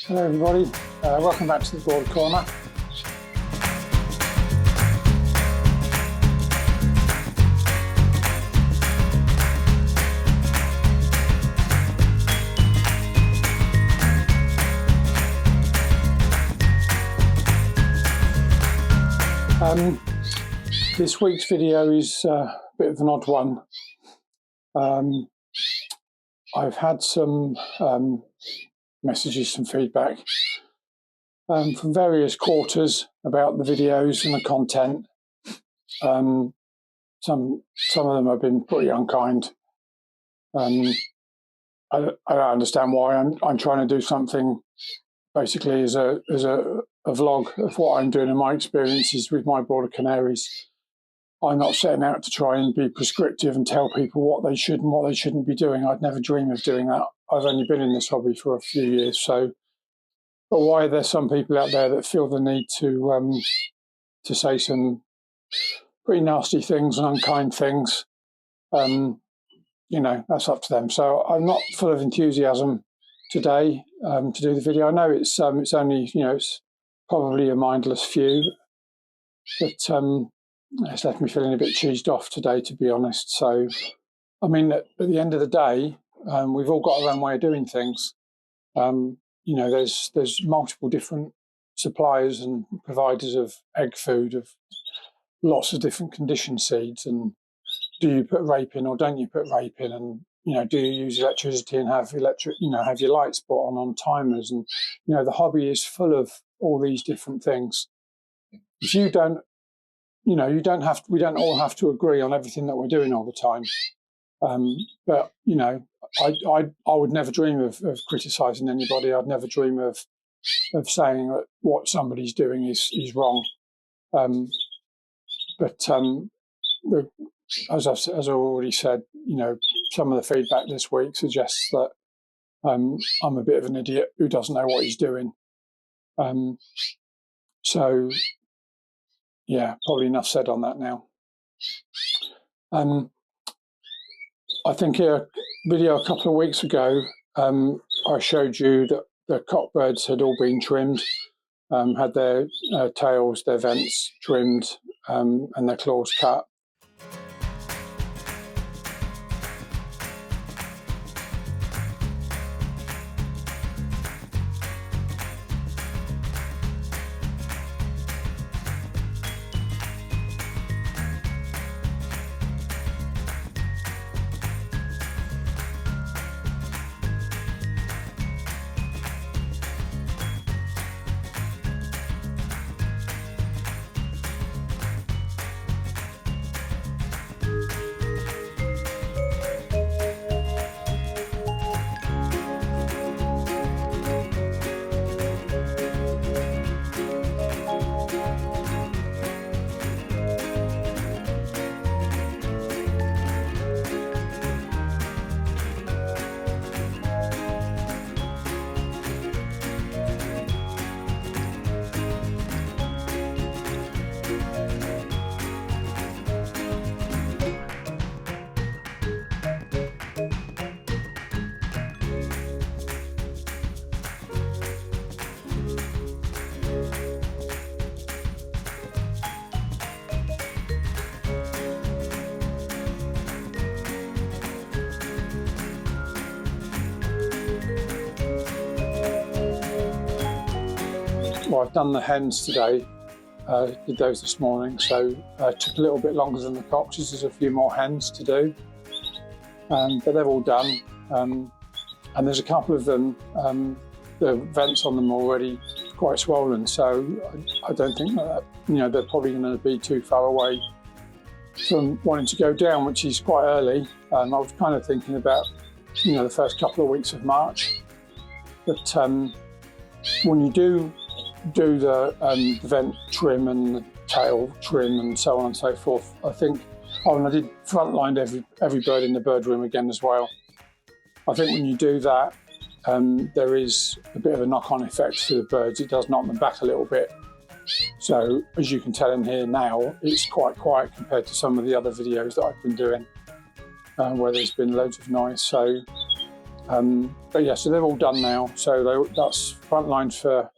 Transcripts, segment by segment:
Hello everybody, welcome back to the Broad Corner. This week's video is a bit of an odd one. I've had some messages, some feedback from various quarters about the videos and the content. Some of them have been pretty unkind. I don't understand why. I'm trying to do something basically as a vlog of what I'm doing and my experiences with my border canaries. I'm not setting out to try and be prescriptive and tell people what they should and what they shouldn't be doing. I'd never dream of doing that. I've only been in this hobby for a few years, so. But why there's some people out there that feel the need to say some pretty nasty things and unkind things, that's up to them. So I'm not full of enthusiasm today to do the video. I know it's only it's probably a mindless few, but it's left me feeling a bit cheesed off today, to be honest. So, I mean, at the end of the day, we've all got our own way of doing things. There's multiple different suppliers and providers of egg food, of lots of different condition seeds. And do you put rape in or don't you put rape in? And do you use electricity and have have your lights put on timers? And the hobby is full of all these different things. If you don't, we don't all have to agree on everything that we're doing all the time. But I would never dream of criticising anybody. I'd never dream of saying that what somebody's doing is wrong. As I already said, some of the feedback this week suggests that I'm a bit of an idiot who doesn't know what he's doing. So yeah, probably enough said on that now. I think in a video a couple of weeks ago, I showed you that the cockbirds had all been trimmed, had their tails, their vents trimmed, and their claws cut. Well, I've done the hens today, did those this morning, so it took a little bit longer than the cocks. There's a few more hens to do, but they're all done. And there's a couple of them, the vents on them already quite swollen, so I don't think that, they're probably going to be too far away from wanting to go down, which is quite early. I was kind of thinking about, the first couple of weeks of March, but when you do the vent trim and the tail trim and so on and so forth, I think, and I did frontlined every bird in the bird room again as well. I think when you do that, there is a bit of a knock-on effect to the birds. It does knock them back a little bit. So as you can tell in here now, it's quite quiet compared to some of the other videos that I've been doing, where there's been loads of noise. So But yeah, so they're all done now. So that's front lines for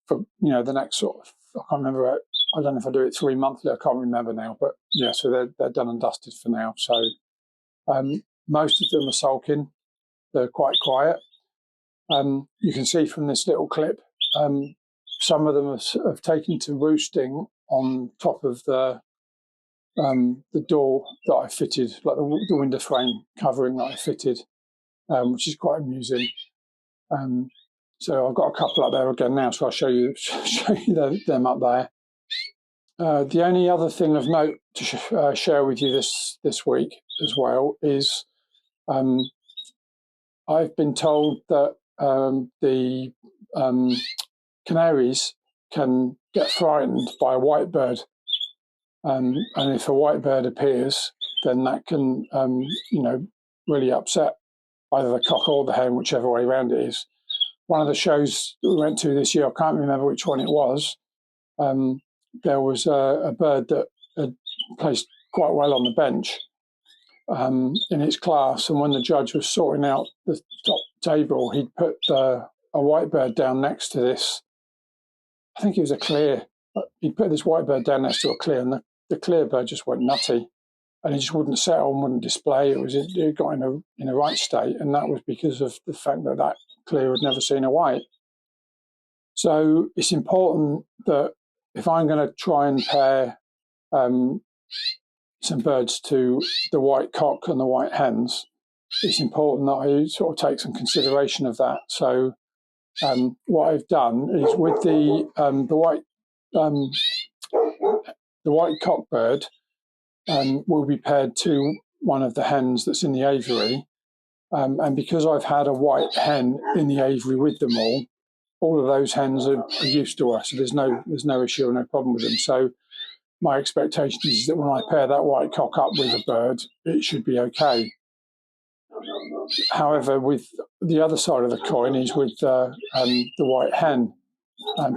the next sort of, I can't remember. I don't know if I do it 3 monthly. I can't remember now. But yeah, so they're done and dusted for now. So most of them are sulking. They're quite quiet. You can see from this little clip, some of them have taken to roosting on top of the door that I fitted, like the window frame covering that I fitted, which is quite amusing. So I've got a couple up there again now, so I'll show you them up there. The only other thing of note to share with you this week as well is I've been told that the canaries can get frightened by a white bird, and if a white bird appears, then that can really upset either the cock or the hen, whichever way around it is. One of the shows that we went to this year, I can't remember which one it was, there was a bird that had placed quite well on the bench in its class, and when the judge was sorting out the top table, he'd put a white bird down next to this. I think it was a clear. He'd put this white bird down next to a clear, and the clear bird just went nutty, and it just wouldn't settle and wouldn't display. It got in a right state, and that was because of the fact that clear had never seen a white. So it's important that if I'm going to try and pair some birds to the white cock and the white hens, it's important that I sort of take some consideration of that. So what I've done is with the white cock bird will be paired to one of the hens that's in the aviary, and because I've had a white hen in the aviary with them all of those hens are used to us, so there's no issue or no problem with them. So my expectation is that when I pair that white cock up with a bird, it should be okay. However, with the other side of the coin is with the white hen.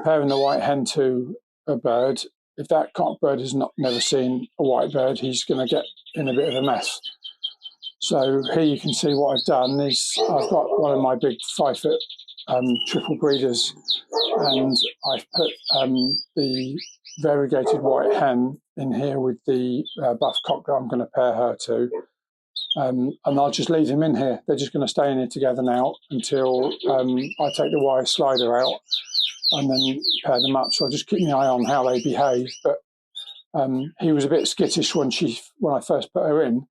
Pairing the white hen to a bird, if that cock bird has never seen a white bird, he's going to get in a bit of a mess. So here you can see what I've done is I've got one of my big 5-foot triple breeders, and I've put the variegated white hen in here with the buff cock that I'm going to pair her to. And I'll just leave them in here. They're just going to stay in here together now until I take the wire slider out and then pair them up. So I'll just keep my eye on how they behave. But he was a bit skittish when I first put her in.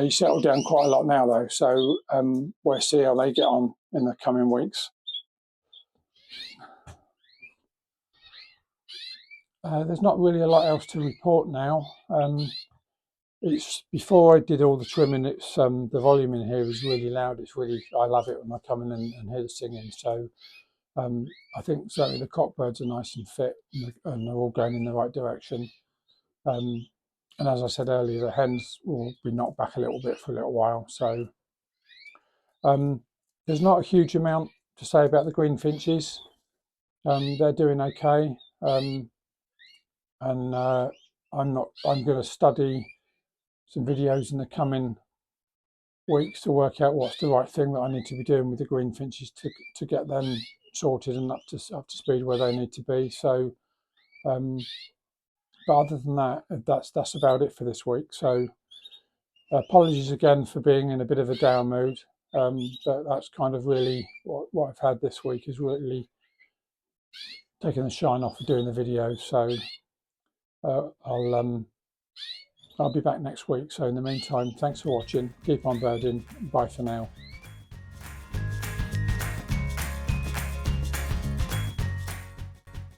He settled down quite a lot now though. So we'll see how they get on in the coming weeks. There's not really a lot else to report now. It's before I did all the trimming. It's the volume in here is really loud. I love it when I come in and hear the singing. So I think certainly the cockbirds are nice and fit, and they're all going in the right direction. And as I said earlier, the hens will be knocked back a little bit for a little while. So there's not a huge amount to say about the greenfinches. They're doing okay, and I'm going to study some videos in the coming weeks to work out what's the right thing that I need to be doing with the greenfinches to get them sorted and up to speed where they need to be. So, but other than that, that's about it for this week. So, apologies again for being in a bit of a down mood. But that's kind of really what I've had this week is really taking the shine off of doing the video. So I'll be back next week. So in the meantime, thanks for watching. Keep on birding. Bye for now.